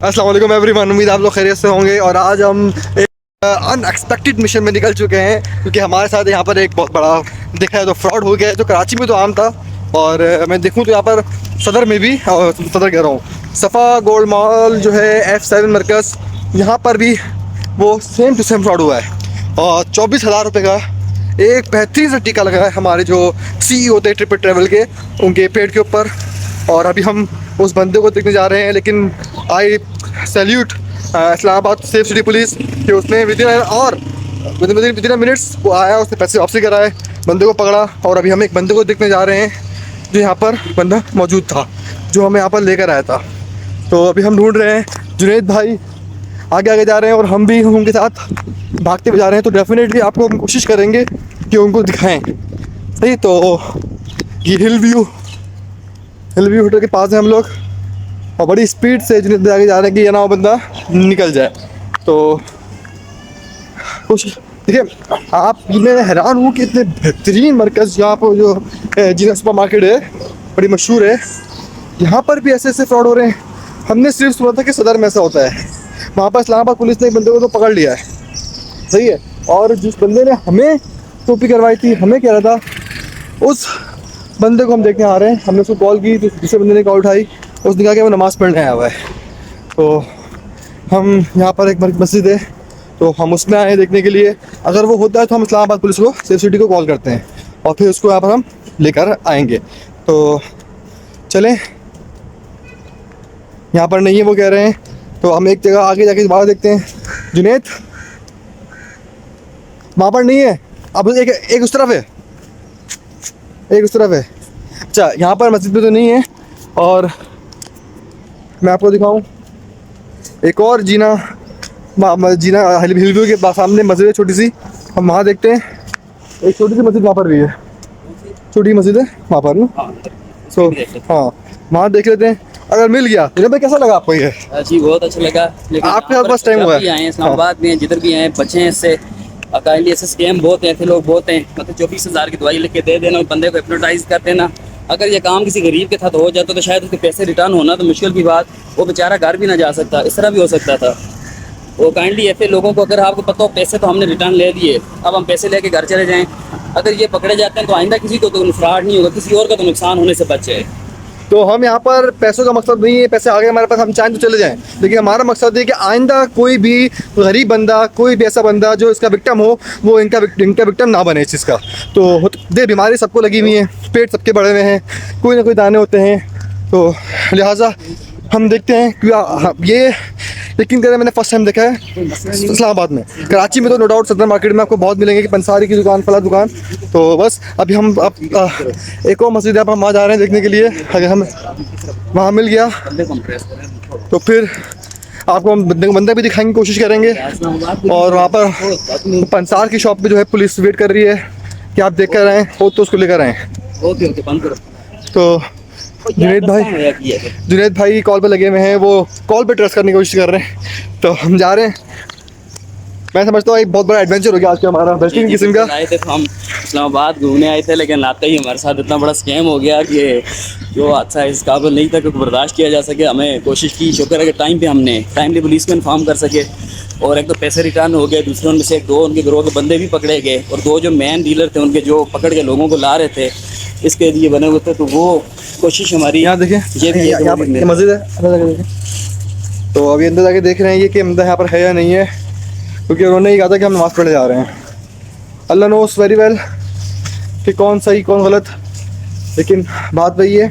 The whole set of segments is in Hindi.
अस्सलाम वालेकुम एवरीवन, उम्मीद आप लोग खैरियत से होंगे। और आज हम एक अनएक्सपेक्टेड मिशन में निकल चुके हैं क्योंकि हमारे साथ यहाँ पर एक बहुत बड़ा देखा है तो फ्रॉड हो गया है, जो कराची में तो आम था। और मैं देखूँ तो यहाँ पर सदर में भी, और सदर कह रहा हूँ, सफ़ा गोल्ड मॉल जो है F7 मरकज़, यहाँ पर भी वो सेम टू सेम फ्रॉड हुआ है। और 24,000 रुपये का एक बेहतरीन सा टीका लगा है हमारे जो CEO होते हैं ट्रिप ट्रैवल के, उनके पेट के ऊपर। और अभी हम उस बंदे को देखने जा रहे हैं, लेकिन आई salute Islamabad safe city police कि उसने विदिन मिनट्स वो आया, उसने पैसे वापसी कराए, बंदे को पकड़ा। और अभी हम एक बंदे को देखने जा रहे हैं जो यहाँ पर बंदा मौजूद था, जो हमें यहाँ पर लेकर आया था। तो अभी हम ढूंढ रहे हैं। जुनैद भाई आगे आगे जा रहे हैं और हम भी उनके साथ भागते हुए जा रहे हैं। तो डेफिनेटली आपको हम कोशिश करेंगे कि उनको दिखाएं। सही, तो ये हिल व्यू होटल के पास है हम लोग, और बड़ी स्पीड से जुनैद आगे जा रहे हैं कि ये ना वो बंदा निकल जाए। तो कोशिश देखिए, आप मैं हैरान हूँ कि इतने बेहतरीन मरकज़ यहाँ पर जो जीना सुपर मार्केट है, बड़ी मशहूर है, यहाँ पर भी ऐसे ऐसे फ्रॉड हो रहे हैं। हमने सिर्फ सुना था कि सदर में ऐसा होता है, वहाँ पर इस्लामाबाद पुलिस ने एक बंदे को तो पकड़ लिया है। सही है। और जिस बंदे ने हमें टोपी करवाई थी, हमें कह रहा था, उस बंदे को हम देखने आ रहे हैं। हमने उसको कॉल की तो दूसरे बंदे ने कॉल उठाई, उसने कहा कि वो नमाज़ पढ़ने आया हुआ है। तो हम यहाँ पर एक मस्जिद है, तो हम उसमें आए हैं देखने के लिए। अगर वो होता है तो हम इस्लामाबाद पुलिस को, सेफ सिटी को कॉल करते हैं और फिर उसको यहाँ पर हम लेकर आएंगे। तो चलें, यहाँ पर नहीं है वो कह रहे हैं, तो हम एक जगह आगे जाके बाहर देखते हैं। जुनैद, वहाँ पर नहीं है, अब एक उस तरफ है, एक उस तरफ है। अच्छा, यहाँ पर मस्जिद में तो नहीं है। और मैं आपको दिखाऊं, एक और जीना हिलव्यू के सामने मस्जिद है छोटी सी, हम वहाँ देखते हैं। एक छोटी सी मस्जिद वहाँ पर भी है, छोटी मस्जिद है वहाँ पर ना। सो हाँ, वहाँ देख लेते हैं अगर मिल गया। भाई कैसा लगा आपको ये? जी बहुत अच्छा लगा। लेकिन आपके पास टाइम हुआ है? आए हैं इस्लामाबाद में, जिधर भी आए बचे हैं इससे। काइंडली ऐसे स्कैम बहुत हैं, ऐसे लोग बहुत हैं। मतलब 24,000 की दवाई लिख के दे देना, बंदे को हिप्नोटाइज कर देना। अगर ये काम किसी गरीब के साथ हो जाता तो शायद उसके पैसे रिटर्न होना तो मुश्किल की बात, वो बेचारा घर भी ना जा सकता, इस तरह भी हो सकता था। वो काइंडली ऐसे लोगों को, अगर आपको पता हो पैसे तो हमने रिटर्न ले दिए, अब हम पैसे लेके घर चले जाएं, अगर ये पकड़े जाते हैं तो आइंदा किसी को तो फ्रॉड नहीं होगा, किसी और का तो नुकसान होने से बच जाए। तो हम यहाँ पर पैसों का मकसद नहीं है, पैसे आ गए हमारे पास, हम चाहें तो चले जाएं, लेकिन हमारा मकसद है कि आइंदा कोई भी गरीब बंदा, कोई भी ऐसा बंदा जो इसका विक्टिम हो, वो इनका विक्टिम ना बने इस चीज़ का। तो दे बीमारी सबको लगी हुई है, पेट सबके बढ़े हुए हैं, कोई ना कोई दाने होते हैं। तो लिहाजा हम देखते हैं कि ये, यकीन करें मैंने फर्स्ट टाइम देखा है इस्लामाबाद में। कराची में तो नो डाउट सदर मार्केट में आपको बहुत मिलेंगे कि पंसारी की दुकान, फला दुकान। तो बस अभी हम एक और मस्जिद है, अब हम वहाँ जा रहे हैं देखने के लिए। अगर हम वहाँ मिल गया तो फिर आपको हम बंदे भी दिखाएंगे, कोशिश करेंगे। और वहाँ पर पंसार की शॉप पे जो है पुलिस वेट कर रही है कि आप देख कर आएँ, हो तो उसको लेकर आएँ। तो जुनैद भाई कॉल पे लगे हुए हैं, वो कॉल पे ट्रस्ट करने की कोशिश कर रहे हैं। तो हम जा रहे हैं। मैं समझता हूँ एक बहुत बड़ा एडवेंचर हो गया आज का हमारा, बेहतरीन किस्म का। आए थे तो हम इस्लामाबाद घूमने आए थे, लेकिन आते ही हमारे साथ इतना बड़ा स्कैम हो गया कि जो हादसा इस काबिल नहीं था कि बर्दाश्त किया जा सके। हमें कोशिश की, शुक्र है कि टाइम पे हमने टाइमली पुलिस को इन्फॉर्म कर सके। और एक तो पैसे रिटर्न हो गए, दूसरे उनमें से दो उनके गिरोह के बंदे भी पकड़े गए, और दो जो मेन डीलर थे उनके जो पकड़ के लोगों को ला रहे थे इसके लिए बने हुए थे। तो वो कोशिश हमारी, यहाँ देखिए, ये मस्जिद है। तो अभी अंदर जाके देख रहे हैं ये कि अंदर यहाँ पर है या नहीं है, क्योंकि उन्होंने ही कहा था कि हम नमाज़ पढ़ने जा रहे हैं। अल्लाह नोस वेरी वेल कि कौन सही कौन गलत, लेकिन बात वही है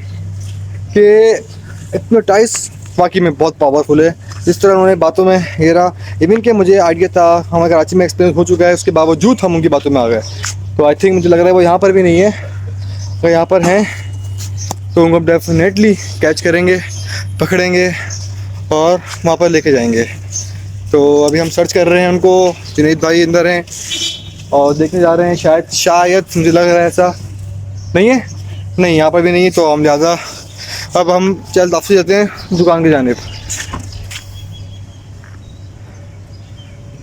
कि हिप्नोटाइज वाकई में बहुत पावरफुल है। जिस तरह उन्होंने बातों में घेरा, इवन कि मुझे आइडिया था, हमारे कराची में एक्सपीरियंस हो चुका है, उसके बावजूद हम उनकी बातों में आ गए। तो आई थिंक मुझे लग रहा है वो यहाँ पर भी नहीं है। अगर यहाँ पर हैं तो उनको डेफिनेटली कैच करेंगे, पकड़ेंगे और वहाँ पर लेके जाएंगे। तो अभी हम सर्च कर रहे हैं उनको। जुनैद भाई अंदर हैं और देखने जा रहे हैं। शायद मुझे लग रहा है ऐसा नहीं है, नहीं यहाँ पर भी नहीं है। तो हम ज़्यादा अब हम चल वापसी जाते हैं दुकान की जानिब।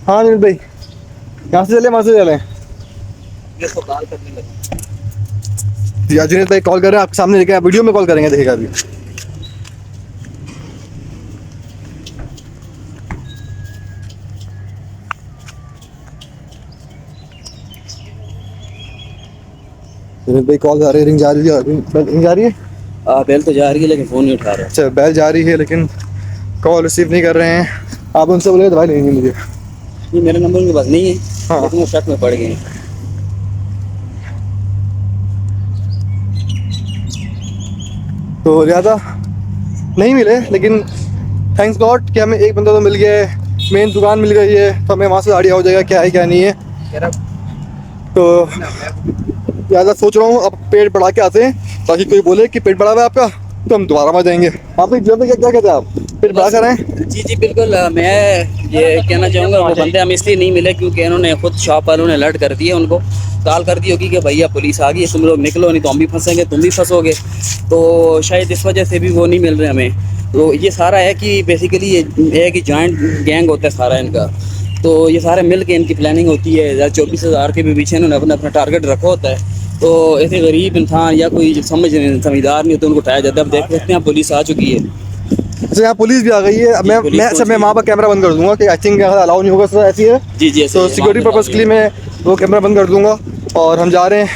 हाँ जुनैद भाई, यहाँ से चले वहाँ से चलें? जुनैद भाई कॉल कर रहे हैं आपके सामने, लेके वीडियो में कॉल करेंगे, देखिएगा अभी। भाई कॉल जा रही है, रिंग जा रही है, रिंग जा रही है। बेल तो जा रही है लेकिन फ़ोन नहीं उठा रहा। अच्छा, बैल जा रही है लेकिन कॉल रिसीव नहीं कर रहे हैं। आप उनसे बोले दवाई लेंगे मुझे। ये मेरा नंबर उनके पास नहीं है। हाँ। लेकिन वो शक में पड़ गए हैं। तो ज़्यादा नहीं मिले, लेकिन थैंक्स गॉड कि हमें एक बंदा तो मिल गया है, मेन दुकान मिल गई है, तो हमें वहाँ से आइडिया हो जाएगा क्या है क्या नहीं है। तो ज़्यादा सोच रहा हूँ अब पेट बढ़ा के आते हैं, ताकि कोई बोले कि पेट बढ़ा हुआ है आपका तो हम दोबारा में जाएंगे। आप क्या क्या कहते हैं, आप पेट बढ़ा कर आए? जी जी बिल्कुल। मैं ये कहना चाहूँगा वो बंदे हमें इसलिए नहीं मिले क्योंकि इन्होंने खुद शॉप वालों ने अलर्ट कर दिया, उनको कॉल कर दी होगी कि भैया पुलिस आ गई है, तुम लोग निकलो, नहीं तो हम भी फंसेंगे, तुम भी फंसोगे। तो शायद इस वजह से भी वो नहीं मिल रहे हमें। तो ये सारा है कि बेसिकली ये है कि जॉइंट गैंग होता है सारा इनका। तो ये सारे मिल के इनकी प्लानिंग होती है। 24,000 के भी पीछे इन्होंने अपना अपना टारगेट रखा होता है। तो ऐसे गरीब इंसान या कोई समझदार नहीं होता उनको उठाया जाता है। अब देख सकते हैं पुलिस आ चुकी है। अच्छा, यहाँ पुलिस भी आ गई है। अब मैं वहाँ पर कैमरा बंद कर दूंगा कि आई थिंक अलाउ नहीं होगा सर, ऐसी है। जी जी तो सिक्योरिटी पर्पज़ के लिए मैं वो कैमरा बंद कर दूंगा। और हम जा रहे हैं,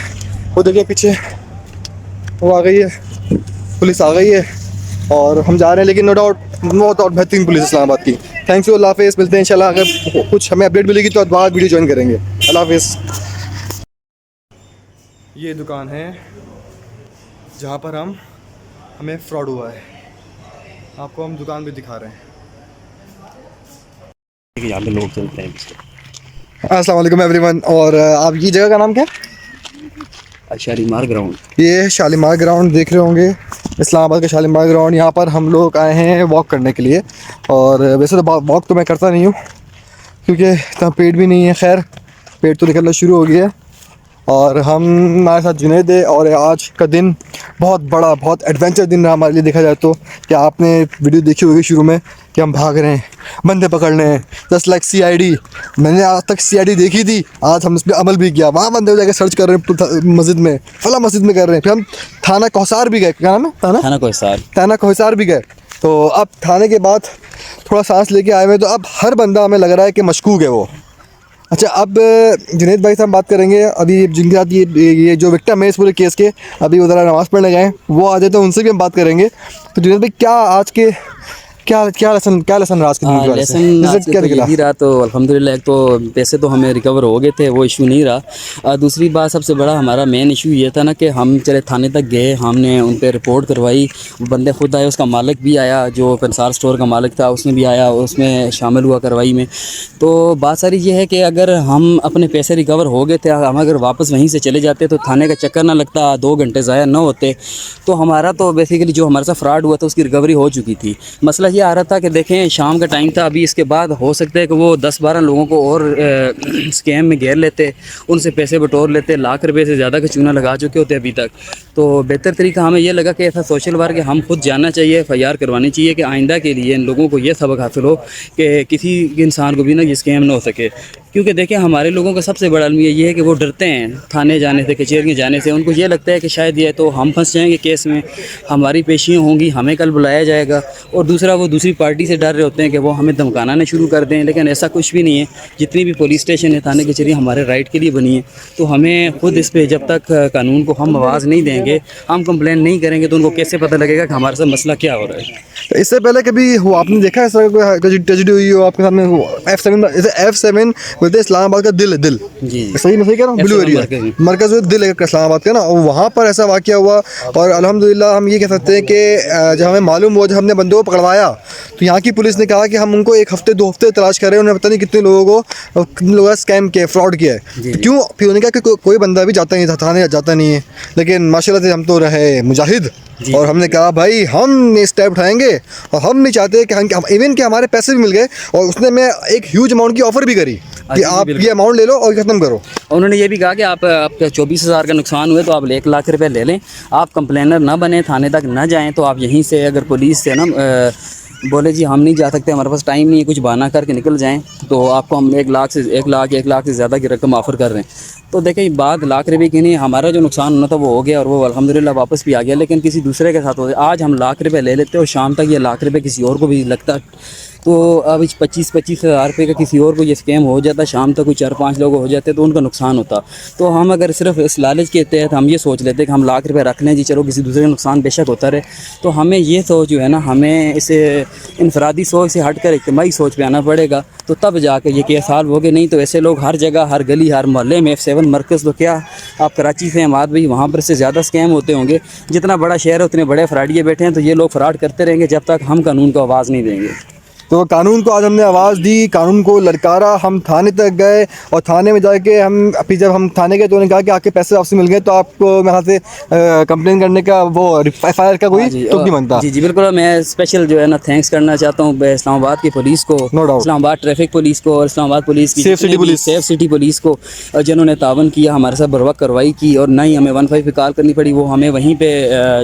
वो देखिए पीछे वो आ गई है, पुलिस आ गई है और हम जा रहे हैं। लेकिन नो डाउट बहुत बेहतरीन पुलिस इस्लामाबाद की। थैंक्स यू, अल्लाह हाफिज़। मिलते हैं इंशाल्लाह, अगर कुछ हमें अपडेट मिलेगी तो बाद वीडियो ज्वाइन करेंगे। अल्लाह हाफिज़। ये दुकान है जहाँ पर हमें फ्रॉड हुआ है, आपको हम दुकान भी दिखा रहे हैं। यहाँ पे लोग चलते हैं। अस्सलाम वालेकुम एवरीवन। और आप ये जगह का नाम क्या है? शालीमार ग्राउंड। ये शालीमार ग्राउंड देख रहे होंगे, इस्लामाबाद का शालीमार ग्राउंड। यहाँ पर हम लोग आए हैं वॉक करने के लिए। और वैसे तो वॉक तो मैं करता नहीं हूँ क्योंकि इतना पेट भी नहीं है, खैर पेट तो निकलना शुरू हो गया है। और हमारे साथ जुनैद है और आज का दिन बहुत बड़ा, बहुत एडवेंचर दिन रहा हमारे लिए देखा जाए तो। कि आपने वीडियो देखी होगी शुरू में कि हम भाग रहे हैं, बंदे पकड़ रहे हैं, जस्ट लाइक CID। मैंने आज तक CID देखी थी, आज हम इस पर अमल भी किया। वहाँ बंदे जाकर सर्च कर रहे हैं मस्जिद में, फला मस्जिद में कर रहे हैं। फिर हम थाना कोहसार भी गए, क्या नाम है? थाना कोहसार भी गए। तो अब थाने के बाद थोड़ा सांस लेके आए हुए, तो अब हर बंदा हमें लग रहा है कि मशकूक है वो। अच्छा, अब जुनैद भाई से हम बात करेंगे। अभी जिनके साथ ये जो विक्टिम है इस पूरे केस के, अभी वो ज़रा नमाज़ पढ़ने गए, वो आ जाए तो उनसे भी हम बात करेंगे। तो जुनैद भाई, क्या आज के क्या लेसन रहा आज के दिन का? लेसन क्या रहा? तो अल्हम्दुलिल्लाह, एक तो पैसे तो हमें रिकवर हो गए थे, वो इशू नहीं रहा। दूसरी बात, सबसे बड़ा हमारा मेन इशू ये था ना कि हम चले थाने तक गए, हमने उन पर रिपोर्ट करवाई, बंदे खुद आए, उसका मालिक भी आया, जो पंसार स्टोर का मालिक था उसने भी आया, उसमें शामिल हुआ कार्रवाई में। तो बात सारी ये है कि अगर हम अपने पैसे रिकवर हो गए थे, हम अगर वापस वहीं से चले जाते तो थाने का चक्कर ना लगता, 2 घंटे ज़ाया ना होते, तो हमारा तो बेसिकली जो हमारे साथ फ्रॉड हुआ था उसकी रिकवरी हो चुकी थी। मसला ये आ रहा था कि देखें शाम का टाइम था, अभी इसके बाद हो सकता है कि वो 10-12 लोगों को और स्कैम में घेर लेते, उनसे पैसे बटोर लेते, लाख रुपए से ज़्यादा का चूना लगा चुके होते अभी तक। तो बेहतर तरीका हमें ये लगा कि ऐसा सोशल वर्क हम खुद जानना चाहिए, FIR करवानी चाहिए कि आइंदा के लिए इन लोगों को ये सबक हासिल हो कि किसी इंसान को भी ना ये स्कैम ना हो सके। क्योंकि देखें हमारे लोगों का सबसे बड़ा अलमिया ये है कि वो डरते हैं थाने जाने से, कचहरी जाने से। उनको ये लगता है कि शायद ये तो हम फंस जाएंगे केस में, हमारी पेशियाँ होंगी, हमें कल बुलाया जाएगा। और दूसरा, वो दूसरी पार्टी से डर रहे होते हैं कि वो हमें धमकाना ना शुरू कर दें। लेकिन ऐसा कुछ भी नहीं है। जितनी भी पुलिस स्टेशन है, थाने कचहरी हमारे राइट के लिए बनी है। तो हमें खुद इस पर, जब तक कानून को हम आवाज़ नहीं देंगे, हम कंप्लेन नहीं करेंगे, तो उनको कैसे पता लगेगा कि हमारे साथ मसला क्या हो रहा है। तो इससे पहले कभी हो आपने देखा ऐसा कोई ट्रेजेडी हुई हो आपके सामने? F7 बोलते हैं इस्लामाबाद का दिल है, दिल जी सही मैं सही कह रहा हूँ, ब्लू एरिया मरकज़ दिल है इस्लामाबाद का ना, और वहाँ पर ऐसा वाक़या हुआ। और अल्हम्दुलिल्लाह हम ये कह सकते हैं कि जब हमें मालूम हुआ, जब हमने बंदों को पकड़वाया, तो यहाँ की पुलिस ने कहा कि हम उनको 1 हफ्ते 2 हफ्ते तलाश कर रहे हैं, उन्हें पता नहीं कितने लोगों को स्कैम किया, फ्रॉड किया है। क्यों? फिर उन्होंने कहा कि कोई बंदा भी जाता नहीं था थाने, जाता नहीं है। लेकिन माशाल्लाह से हम तो रहे मुजाहिद, और हमने कहा भाई हम स्टेप उठाएंगे, और हम नहीं चाहते कि हम इवन कि हमारे पैसे भी मिल गए। और उसने मैं एक ह्यूज अमाउंट की ऑफ़र भी करी कि आप ये अमाउंट ले लो और ख़त्म करो। उन्होंने ये भी कहा कि आपका 24,000 का नुकसान हुए तो आप 1 लाख रुपए ले लें, आप कंप्लेनर ना बने, थाने तक ना जाएं, तो आप यहीं से अगर पुलिस से ना बोले जी हम नहीं जा सकते, हमारे पास टाइम नहीं है, कुछ बहाना करके निकल जाएं, तो आपको हम 1 लाख से ज़्यादा की रकम ऑफ़र कर रहे हैं। तो देखें, बात लाख रुपये की नहीं, हमारा जो नुकसान होना था वो हो गया, और वो अल्हम्दुलिल्लाह वापस भी आ गया। लेकिन किसी दूसरे के साथ हो, आज हम लाख रुपए ले लेते और शाम तक ये लाख रुपए किसी और को भी लगता तो अब इस 25-25 हज़ार रुपये का किसी और को ये स्कैम हो जाता, शाम तक कोई 4-5 लोग हो जाते तो उनका नुकसान होता। तो हम अगर सिर्फ इस लालच के तहत हम ये सोच लेते कि हम लाख रुपये रख लें जी, चलो किसी दूसरे का नुकसान बेशक होता रहे, तो हमें ये सोच जो है ना, हमें इसे इनफरादी सोच से हट कर इज्तिमाई सोच पे आना पड़ेगा, तो तब जाकर ये केस हल होगे। नहीं तो ऐसे लोग हर जगह, हर गली, हर मोहल्ले में F7 मरकज़, तो क्या आप कराची से हमाद भाई वहाँ पर से ज़्यादा स्कैम होते होंगे। जितना बड़ा शहर है उतने बड़े फ्रॉडिये बैठे हैं, तो ये लोग फ्रॉड करते रहेंगे जब तक हम कानून को आवाज़ नहीं देंगे। तो कानून को आज हमने आवाज़ दी, कानून को ललकारा, हम थाने तक गए और थाने में जाके हम अभी जब हम थाने गए तो उन्होंने कहा कि आपके पैसे वापस मिल गए, तो आपको यहाँ से कंप्लेन करने का वो FIR का कोई तुक नहीं बनता। जी बिल्कुल, मैं स्पेशल जो है ना थैंक्स करना चाहता हूँ इस्लामाबाद की पुलिस को, no doubt, Islamabad traffic police को और इस्लामाबाद पुलिस की सेफ सिटी पुलिस को, जिन्होंने तावन किया, हमारे साथ बर वक्त कार्रवाई की और ना ही हमें 15 पे कॉल करनी पड़ी। वो हमें वहीं पे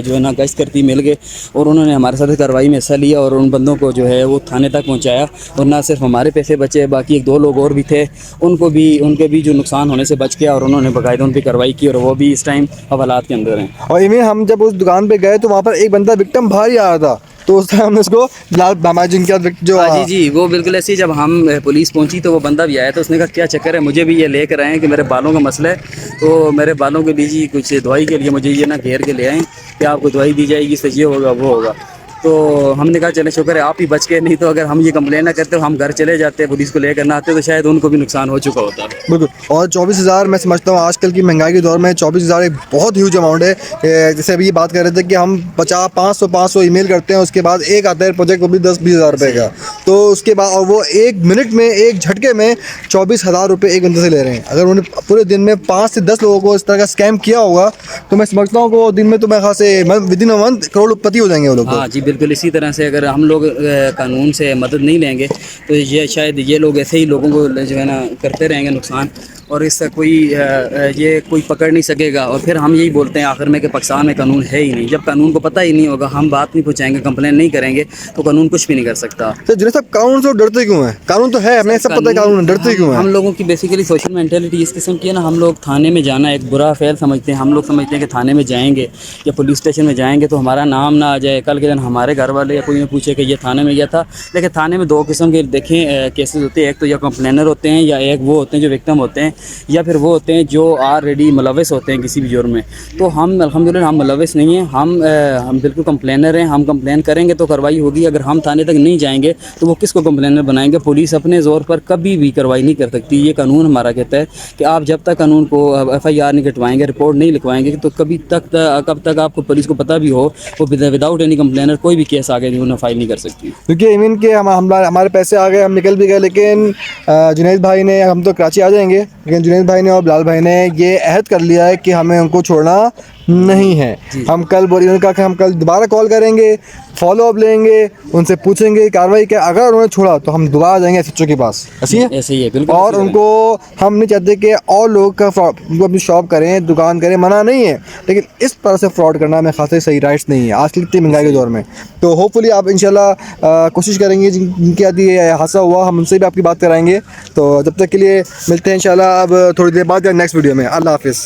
जो है ना गश्त करती मिल गए और उन्होंने हमारे साथ कार्रवाई में हिस्सा लिया और उन बंदों को जो है वो थाने तक पहुँचाया। और ना सिर्फ हमारे पैसे बचे, बाकी 1-2 लोग और भी थे, उनके भी जो नुकसान होने से बच गया और उन्होंने बाकायदा उन पर कार्रवाई की और वो भी इस टाइम हवालात के अंदर हैं। और इवें हम जब उस दुकान पे गए तो वहाँ पर एक बंदा विक्टिम बाहर ही आ रहा था, तो उस टाइम हमने उसको बिलाल बामाजिन का जो जी वो बिल्कुल ऐसे ही जब हम पुलिस पहुंची तो वो बंदा भी आया, तो उसने कहा क्या चक्कर है, मुझे भी ये लेकर आए हैं कि मेरे बालों का मसला है, तो मेरे बालों के लिए जी कुछ दवाई के लिए मुझे ये ना घेर के ले आए कि आपको दवाई दी जाएगी, इससे ये होगा वो होगा। तो हमने कहा चले शुक्र है आप ही बच गए, नहीं तो अगर हम ये कंप्लेन ना करते हम घर चले जाते, पुलिस को लेकर ना आते, तो शायद उनको भी नुकसान हो चुका होता। बिल्कुल। और 24,000 मैं समझता हूँ आजकल की महंगाई के दौर में 24,000 एक बहुत ह्यूज अमाउंट है। जैसे अभी ये बात कर रहे थे कि हम 500 ईमेल करते हैं, उसके बाद एक आता है प्रोजेक्ट, वो भी 10-20 हज़ार रुपये का, तो उसके बाद और वो एक मिनट में, एक झटके में 24,000 रुपये एक बंदे से ले रहे हैं। अगर उन्होंने पूरे दिन में 5 से 10 लोगों को इस तरह का स्कैम किया होगा तो मैं समझता हूँ कि वो दिन में तो मैं खास विदिन अ मंथ करोड़पति हो जाएंगे वो लोग। हाँ जी बिल्कुल, इसी तरह से अगर हम लोग कानून से मदद नहीं लेंगे तो ये शायद ये लोग ऐसे ही लोगों को जो है ना करते रहेंगे नुकसान, और इससे कोई पकड़ नहीं सकेगा। और फिर हम यही बोलते हैं आखिर में कि पाकिस्तान में कानून है ही नहीं। जब कानून को पता ही नहीं होगा, हम बात नहीं पहुँचाएंगे, कंप्लेन नहीं करेंगे, तो कानून कुछ भी नहीं कर सकता। तो जुनेद साहब, कानून से डरते क्यों हैं? कानून तो है, हमें सब पता है कानून, डरते क्यों हैं? हम लोगों की बेसिकली सोशल मेंटेलिटी इस किस्म की है ना, हम लोग थाने में जाना एक बुरा फेल समझते हैं। हम लोग समझते हैं कि थाने में जाएंगे या पुलिस स्टेशन में जाएंगे तो हमारा नाम ना आ जाए, कल के दिन हमारे घर वाले या कोई पूछे कि ये थाने में गया था। लेकिन थाने में 2 किस्म के देखें केसेस होते हैं, एक तो या कंप्लेनर होते हैं या एक वो होते हैं जो विक्टिम होते हैं, या फिर वो होते हैं जो ऑलरेडी मुलविस होते हैं किसी भी जुर्म में। तो हम अल्हम्दुलिल्लाह हम मुलविस नहीं हैं, हम बिल्कुल कंप्लेनर हैं। हम कंप्लेन करेंगे तो कार्रवाई होगी, अगर हम थाने तक नहीं जाएंगे तो वो किसको कंप्लेनर बनाएंगे? पुलिस अपने ज़ोर पर कभी भी कार्रवाई नहीं कर सकती। ये कानून हमारा कहता है कि आप जब तक कानून को FIR नहीं कटवाएंगे, रिपोर्ट नहीं लिखवाएंगे, तो कब तक आपको पुलिस को पता भी हो वो विदाउट एनी कंप्लेनर कोई भी केस आगे नहीं फाइल नहीं कर सकती। क्योंकि इवन के हमारे पैसे आ गए, हम निकल भी गए, लेकिन जुनैद भाई ने, हम तो कराची आ जाएंगे, लेकिन जुनैद भाई ने और बिलाल भाई ने ये अहद कर लिया है कि हमें उनको छोड़ना नहीं है। हम कल उन्होंने कहा कि हम कल दोबारा कॉल करेंगे, फॉलो अप लेंगे, उनसे पूछेंगे कार्रवाई क्या, अगर उन्होंने छोड़ा तो हम दोबारा जाएंगे SHO के पास। ऐसे ही है बिल्कुल। और उनको हम नहीं चाहते कि और लोग का उनको अपनी शॉप करें, दुकान करें, मना नहीं है, लेकिन इस तरह से फ्रॉड करना हमें खासे सही राइट्स नहीं है आज की इतनी महंगाई के दौर में। तो होपफुली आप इंशाल्लाह कोशिश करेंगे, जिनके आदि हादसा हुआ हम उनसे भी आपकी बात कराएंगे। तो जब तक के लिए मिलते हैं इंशाल्लाह अब थोड़ी देर बाद या नेक्स्ट वीडियो में। अल्लाह हाफिज़।